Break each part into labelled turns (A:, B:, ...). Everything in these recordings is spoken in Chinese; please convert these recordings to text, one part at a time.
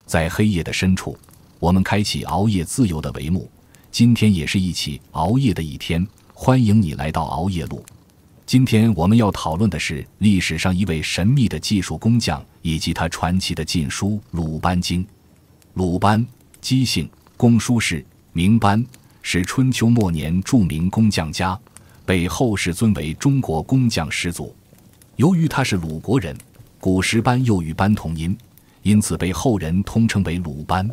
A: 在黑夜的深处，我们开启熬夜自由的帷幕。今天也是一起熬夜的一天，欢迎你来到熬夜路。今天我们要讨论的是历史上一位神秘的技术工匠以及他传奇的禁书《鲁班经》。鲁班，姬姓，公叔氏，名班，是春秋末年著名工匠家，被后世尊为中国工匠始祖。由于他是鲁国人，古时班又与班同音，因此被后人通称为鲁班。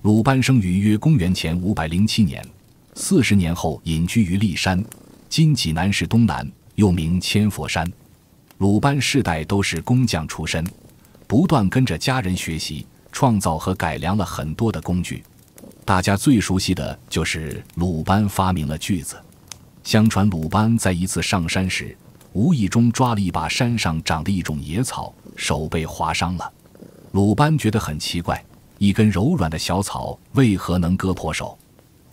A: 鲁班生于约公元前507年，40年后隐居于骊山，今济南市东南，又名千佛山。鲁班世代都是工匠出身，不断跟着家人学习，创造和改良了很多的工具。大家最熟悉的就是鲁班发明了锯子。相传鲁班在一次上山时，无意中抓了一把山上长的一种野草，手被划伤了。鲁班觉得很奇怪，一根柔软的小草为何能割破手？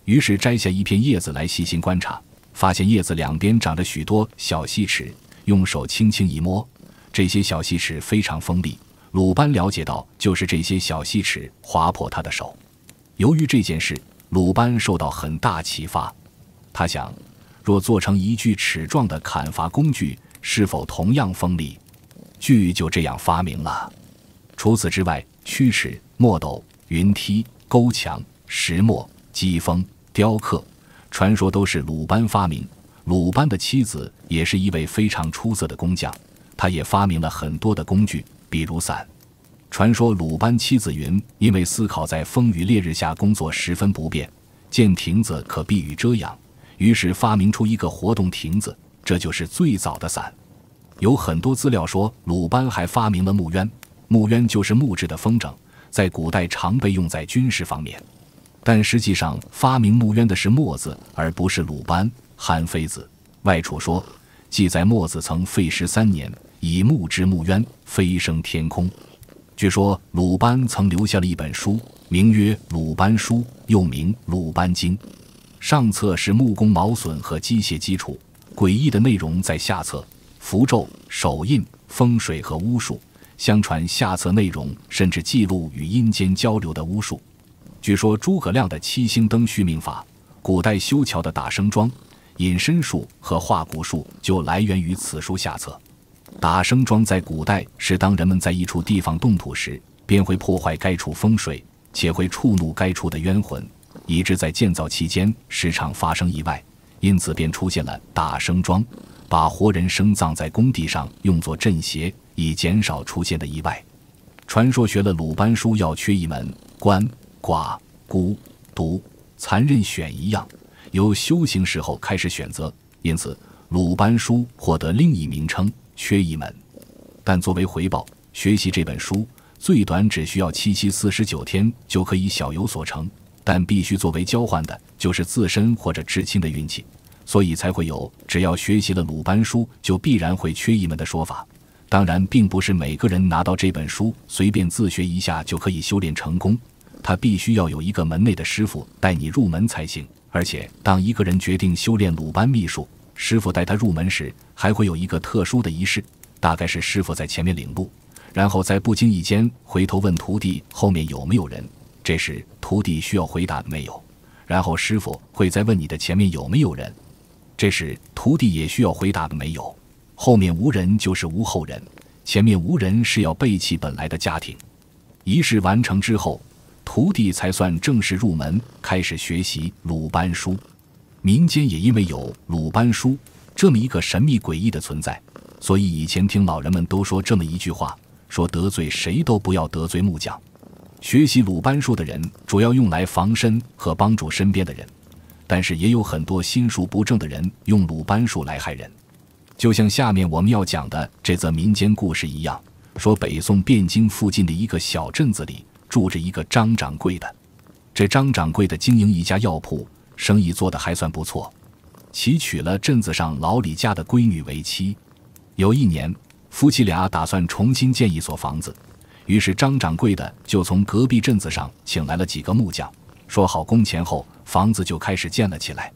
A: 于是摘下一片叶子来细心观察，发现叶子两边长着许多小细齿，用手轻轻一摸，这些小细齿非常锋利。鲁班了解到，就是这些小细齿划破他的手。由于这件事，鲁班受到很大启发。他想，若做成一具齿状的砍伐工具，是否同样锋利？锯就这样发明了。除此之外，曲尺、墨斗、云梯、勾墙、石磨、击锋、雕刻，传说都是鲁班发明。鲁班的妻子也是一位非常出色的工匠，他也发明了很多的工具，比如伞。传说鲁班妻子云，因为思考在风雨烈日下工作十分不便，见亭子可避雨遮阳，于是发明出一个活动亭子，这就是最早的伞。有很多资料说，鲁班还发明了木鸢。木鸢就是木质的风筝，在古代常被用在军事方面。但实际上发明木鸢的是墨子，而不是鲁班。韩非子外储说，记载墨子曾费时3年，以木制木鸢，飞升天空。据说鲁班曾留下了一本书，名曰《鲁班书》，又名《鲁班经》。上册是木工毛榫和机械基础，诡异的内容在下册，符咒、手印、风水和巫术。相传下册内容甚至记录与阴间交流的巫术。据说诸葛亮的7星灯续命法，古代修桥的打生桩、隐身术和画骨术就来源于此书下册。打生桩在古代是当人们在一处地方动土时，便会破坏该处风水，且会触怒该处的冤魂，以致在建造期间时常发生意外，因此便出现了打生桩，把活人生葬在工地上，用作镇邪，以减少出现的意外。传说学了鲁班书要缺一门，官、卦、孤、独、残任选一样，由修行时候开始选择，因此鲁班书获得另一名称，缺一门。但作为回报，学习这本书最短只需要749天就可以小有所成，但必须作为交换的就是自身或者至亲的运气，所以才会有只要学习了鲁班书就必然会缺一门的说法。当然并不是每个人拿到这本书随便自学一下就可以修炼成功，他必须要有一个门内的师傅带你入门才行。而且当一个人决定修炼鲁班秘术，师傅带他入门时还会有一个特殊的仪式，大概是师傅在前面领路，然后在不经意间回头问徒弟后面有没有人，这时徒弟需要回答没有，然后师傅会再问你的前面有没有人，这时徒弟也需要回答没有，后面无人就是无后人，前面无人是要背弃本来的家庭。仪式完成之后，徒弟才算正式入门，开始学习鲁班书。民间也因为有鲁班书这么一个神秘诡异的存在，所以以前听老人们都说这么一句话，说得罪谁都不要得罪木匠。学习鲁班书的人主要用来防身和帮助身边的人，但是也有很多心术不正的人用鲁班术来害人。就像下面我们要讲的这则民间故事一样，说北宋汴京附近的一个小镇子里住着一个张掌柜的。这张掌柜的经营一家药铺，生意做得还算不错，其娶了镇子上老李家的闺女为妻。有一年，夫妻俩打算重新建一所房子，于是张掌柜的就从隔壁镇子上请来了几个木匠，说好工钱后，房子就开始建了起来。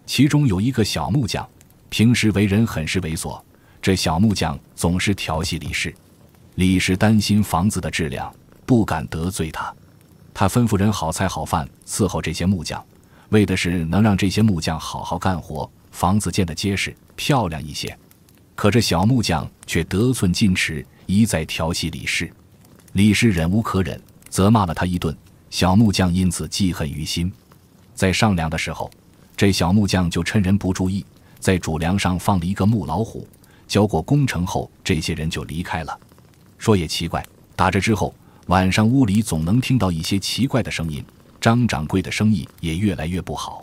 A: 其中有一个小木匠，平时为人很是猥琐，这小木匠总是调戏李氏。李氏担心房子的质量，不敢得罪他，他吩咐人好菜好饭伺候这些木匠，为的是能让这些木匠好好干活，房子建得结实漂亮一些。可这小木匠却得寸进尺，一再调戏李氏。李氏忍无可忍，责骂了他一顿，小木匠因此记恨于心。在上梁的时候，这小木匠就趁人不注意，在主梁上放了一个木老虎。交过工程后，这些人就离开了。说也奇怪，打这之后，晚上屋里总能听到一些奇怪的声音，张掌柜的生意也越来越不好。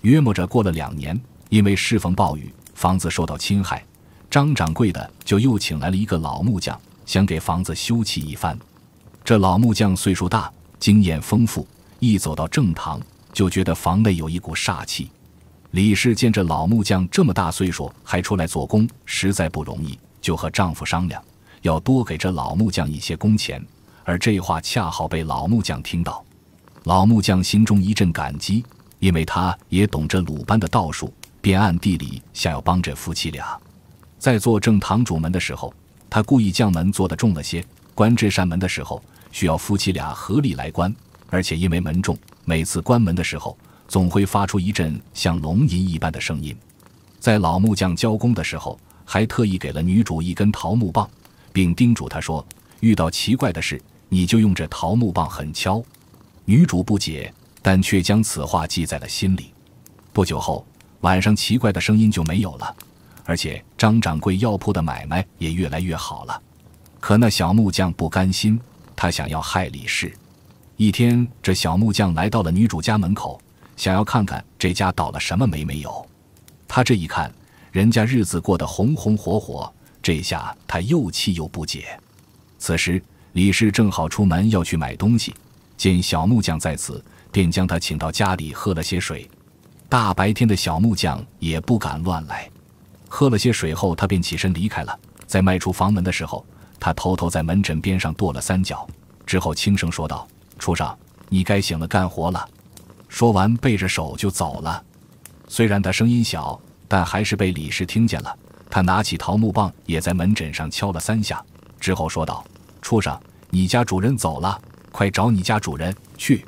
A: 约摸着过了2年，因为适逢暴雨，房子受到侵害，张掌柜的就又请来了一个老木匠，想给房子修葺一番。这老木匠岁数大，经验丰富，一走到正堂就觉得房内有一股煞气。李氏见这老木匠这么大岁数还出来做工，实在不容易，就和丈夫商量，要多给这老木匠一些工钱。而这话恰好被老木匠听到，老木匠心中一阵感激，因为他也懂这鲁班的道术，便暗地里想要帮这夫妻俩。在做正堂主门的时候，他故意将门做得重了些，关这扇门的时候需要夫妻俩合力来关，而且因为门重，每次关门的时候总会发出一阵像龙吟一般的声音。在老木匠交工的时候，还特意给了女主一根桃木棒，并叮嘱她说，遇到奇怪的事你就用这桃木棒狠敲。女主不解，但却将此话记在了心里。不久后，晚上奇怪的声音就没有了，而且张掌柜药铺的买卖也越来越好了。可那小木匠不甘心，他想要害李氏。一天，这小木匠来到了女主家门口，想要看看这家倒了什么霉没有。他这一看，人家日子过得红红火火，这下他又气又不解。此时李氏正好出门要去买东西，见小木匠在此，便将他请到家里喝了些水。大白天的小木匠也不敢乱来，喝了些水后，他便起身离开了。在迈出房门的时候，他偷偷在门枕边上跺了3脚，之后轻声说道，畜生，你该醒了干活了。说完背着手就走了。虽然他声音小，但还是被李氏听见了。他拿起桃木棒也在门枕上敲了3下，之后说道，畜生，你家主人走了，快找你家主人去。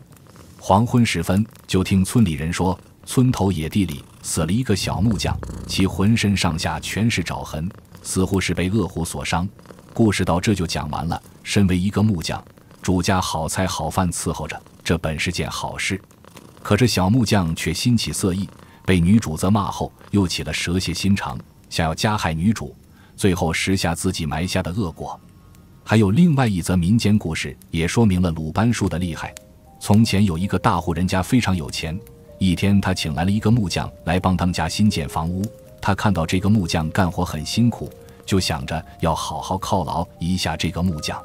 A: 黄昏时分，就听村里人说，村头野地里死了一个小木匠，其浑身上下全是爪痕，似乎是被恶虎所伤。故事到这就讲完了。身为一个木匠，主家好菜好饭伺候着，这本是件好事。可这小木匠却心起色意，被女主责骂后，又起了蛇蝎心肠，想要加害女主，最后实下自己埋下的恶果。还有另外一则民间故事，也说明了鲁班术的厉害。从前有一个大户人家非常有钱，一天他请来了一个木匠来帮他们家新建房屋。他看到这个木匠干活很辛苦，就想着要好好犒劳一下这个木匠。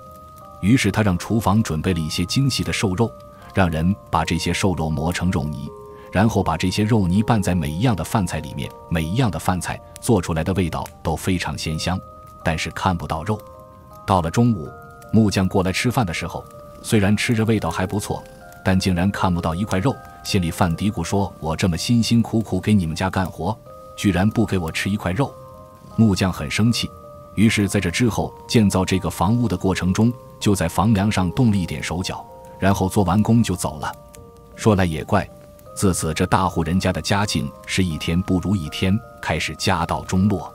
A: 于是他让厨房准备了一些精细的瘦肉，让人把这些瘦肉磨成肉泥，然后把这些肉泥拌在每一样的饭菜里面，每一样的饭菜做出来的味道都非常鲜香，但是看不到肉。到了中午，木匠过来吃饭的时候，虽然吃着味道还不错，但竟然看不到一块肉，心里犯嘀咕说，我这么辛辛苦苦给你们家干活，居然不给我吃一块肉。木匠很生气，于是在这之后建造这个房屋的过程中，就在房梁上动了一点手脚，然后做完工就走了。说来也怪，自此这大户人家的家境是一天不如一天，开始家道中落。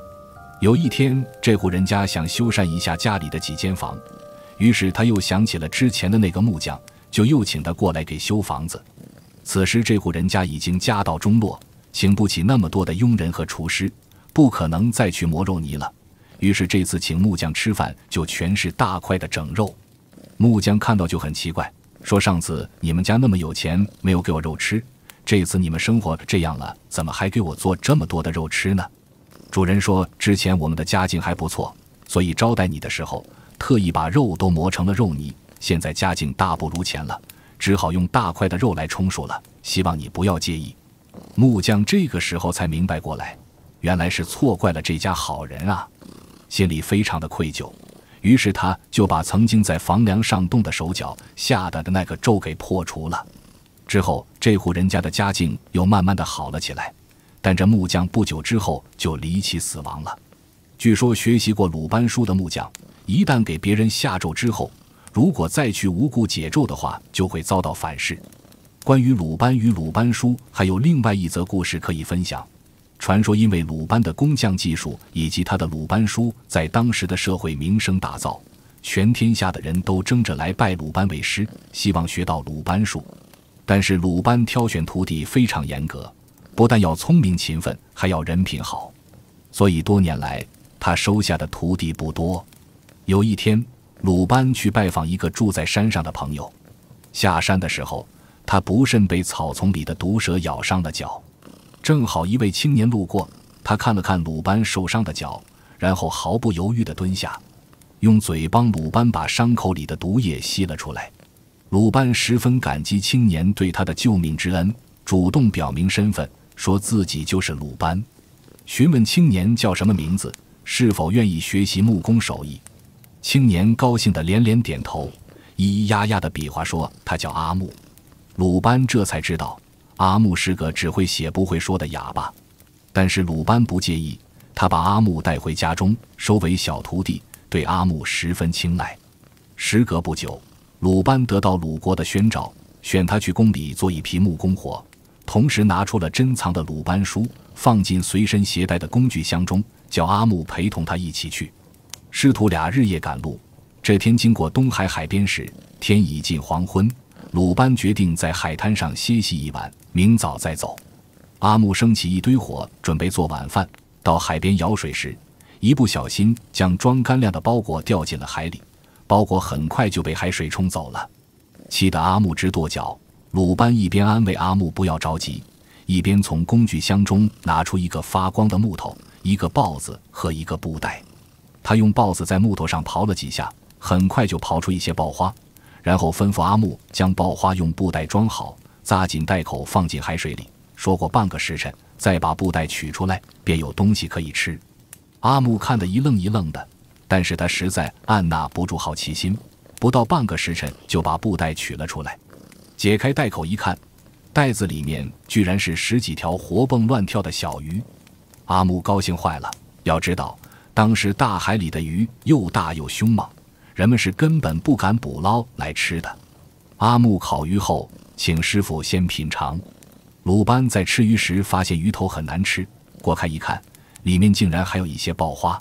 A: 有一天，这户人家想修缮一下家里的几间房，于是他又想起了之前的那个木匠，就又请他过来给修房子。此时这户人家已经家道中落，请不起那么多的佣人和厨师，不可能再去磨肉泥了。于是这次请木匠吃饭就全是大块的整肉。木匠看到就很奇怪，说，上次你们家那么有钱，没有给我肉吃，这次你们生活这样了，怎么还给我做这么多的肉吃呢？主人说，之前我们的家境还不错，所以招待你的时候特意把肉都磨成了肉泥，现在家境大不如前了，只好用大块的肉来充数了，希望你不要介意。木匠这个时候才明白过来，原来是错怪了这家好人啊，心里非常的愧疚。于是他就把曾经在房梁上动的手脚下的那个咒给破除了。之后这户人家的家境又慢慢的好了起来，但这木匠不久之后就离奇死亡了。据说学习过鲁班书的木匠，一旦给别人下咒之后，如果再去无故解咒的话，就会遭到反噬。关于鲁班与鲁班书还有另外一则故事可以分享。传说因为鲁班的工匠技术以及他的鲁班书在当时的社会名声大噪，全天下的人都争着来拜鲁班为师，希望学到鲁班术。但是鲁班挑选徒弟非常严格，不但要聪明勤奋，还要人品好，所以多年来他收下的徒弟不多。有一天，鲁班去拜访一个住在山上的朋友，下山的时候，他不慎被草丛里的毒蛇咬伤了脚。正好一位青年路过，他看了看鲁班受伤的脚，然后毫不犹豫地蹲下，用嘴帮鲁班把伤口里的毒液吸了出来。鲁班十分感激青年对他的救命之恩，主动表明身份，说自己就是鲁班，询问青年叫什么名字，是否愿意学习木工手艺。青年高兴地连连点头，咿咿呀呀地比划说他叫阿木。鲁班这才知道阿木是个只会写不会说的哑巴，但是鲁班不介意，他把阿木带回家中，收为小徒弟，对阿木十分青睐。时隔不久，鲁班得到鲁国的宣召，选他去宫里做一批木工活，同时拿出了珍藏的鲁班书，放进随身携带的工具箱中，叫阿木陪同他一起去。师徒俩日夜赶路，这天经过东海海边时，天已近黄昏，鲁班决定在海滩上歇息一晚，明早再走。阿木升起一堆火，准备做晚饭。到海边舀水时，一不小心将装干粮的包裹掉进了海里，包裹很快就被海水冲走了。气得阿木直跺脚。鲁班一边安慰阿木不要着急，一边从工具箱中拿出一个发光的木头、一个刨子和一个布袋。他用刨子在木头上刨了几下，很快就刨出一些爆花，然后吩咐阿木将爆花用布袋装好，扎紧袋口放进海水里，说过半个时辰再把布袋取出来，便有东西可以吃。阿木看得一愣一愣的，但是他实在按捺不住好奇心，不到半个时辰就把布袋取了出来。解开袋口一看，袋子里面居然是10几条活蹦乱跳的小鱼。阿木高兴坏了，要知道当时大海里的鱼又大又凶猛，人们是根本不敢捕捞来吃的。阿木烤鱼后，请师傅先品尝。鲁班在吃鱼时发现鱼头很难吃，过开一看，里面竟然还有一些爆花。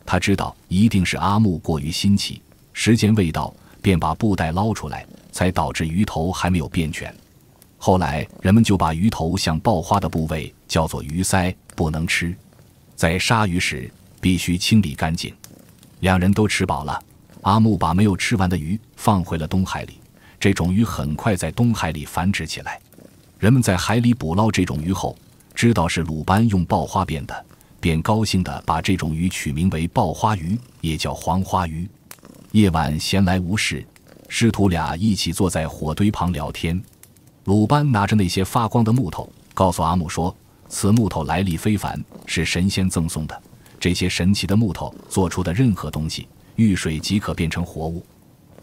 A: 他知道一定是阿木过于新奇，时间未到，便把布袋捞出来，才导致鱼头还没有变全。后来人们就把鱼头像爆花的部位叫做鱼鳃，不能吃，在杀鱼时必须清理干净。两人都吃饱了，阿木把没有吃完的鱼放回了东海里，这种鱼很快在东海里繁殖起来。人们在海里捕捞这种鱼后，知道是鲁班用爆花变的，便高兴地把这种鱼取名为爆花鱼，也叫黄花鱼。夜晚闲来无事，师徒俩一起坐在火堆旁聊天。鲁班拿着那些发光的木头，告诉阿木说，此木头来历非凡，是神仙赠送的。这些神奇的木头做出的任何东西，遇水即可变成活物。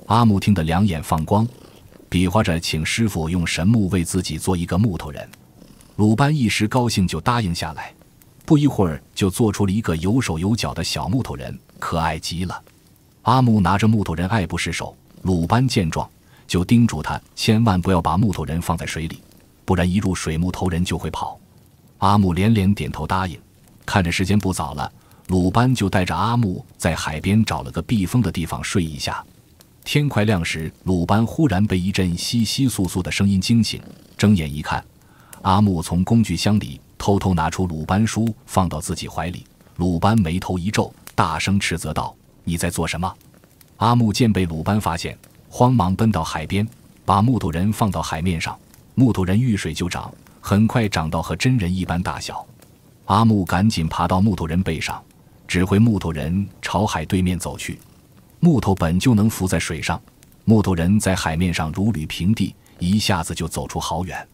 A: 阿木听得两眼放光，比划着请师傅用神木为自己做一个木头人。鲁班一时高兴就答应下来，不一会儿就做出了一个有手有脚的小木头人，可爱极了。阿木拿着木头人爱不释手，鲁班见状就叮嘱他千万不要把木头人放在水里，不然一入水木头人就会跑。阿木连连点头答应。看着时间不早了，鲁班就带着阿木在海边找了个避风的地方睡一下。天快亮时，鲁班忽然被一阵窸窸窣窣的声音惊醒，睁眼一看，阿木从工具箱里偷偷拿出鲁班书放到自己怀里。鲁班眉头一皱，大声斥责道，你在做什么？阿木见被鲁班发现，慌忙奔到海边，把木头人放到海面上。木头人遇水就长，很快长到和真人一般大小。阿木赶紧爬到木头人背上，指挥木头人朝海对面走去。木头本就能浮在水上，木头人在海面上如履平地，一下子就走出好远。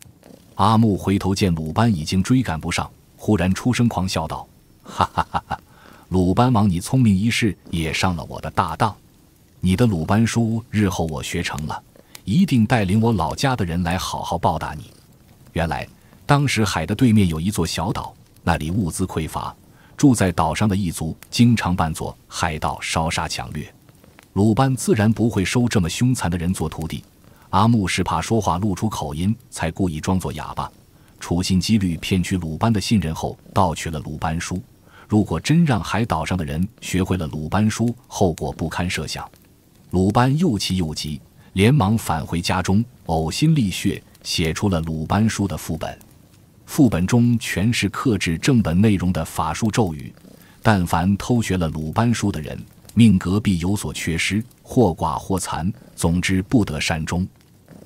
A: 阿木回头见鲁班已经追赶不上，忽然出声狂笑道，哈哈哈哈，鲁班王，你聪明一世，也上了我的大当。你的鲁班书日后我学成了，一定带领我老家的人来好好报答你。原来当时海的对面有一座小岛，那里物资匮乏，住在岛上的一族经常扮作海盗烧杀抢掠。鲁班自然不会收这么凶残的人做徒弟。阿木是怕说话露出口音，才故意装作哑巴，处心积虑骗取鲁班的信任后盗取了鲁班书。如果真让海岛上的人学会了鲁班书，后果不堪设想。鲁班又气又急，连忙返回家中，呕心沥血写出了鲁班书的副本。副本中全是克制正本内容的法术咒语，但凡偷学了鲁班书的人，命格必有所缺失，或寡或残，总之不得善终。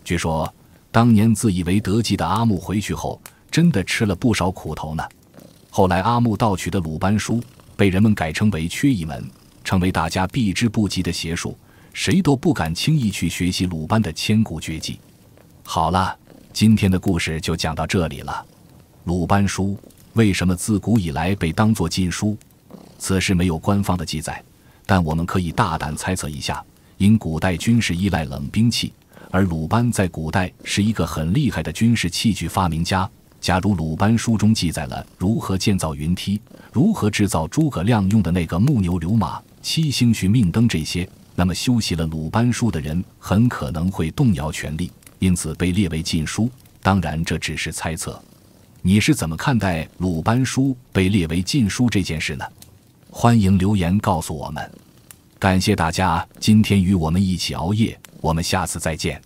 A: 据说当年自以为得计的阿木回去后，真的吃了不少苦头呢。后来阿木盗取的鲁班书被人们改称为缺一门，成为大家避之不及的邪术，谁都不敢轻易去学习鲁班的千古绝技。好了，今天的故事就讲到这里了。鲁班书为什么自古以来被当作禁书？此事没有官方的记载，但我们可以大胆猜测一下，因古代军事依赖冷兵器，而鲁班在古代是一个很厉害的军事器具发明家。假如鲁班书中记载了如何建造云梯，如何制造诸葛亮用的那个木牛流马、七星续命灯这些，那么修习了鲁班书的人很可能会动摇权力，因此被列为禁书。当然这只是猜测，你是怎么看待鲁班书被列为禁书这件事呢？欢迎留言告诉我们。感谢大家今天与我们一起熬夜，我们下次再见。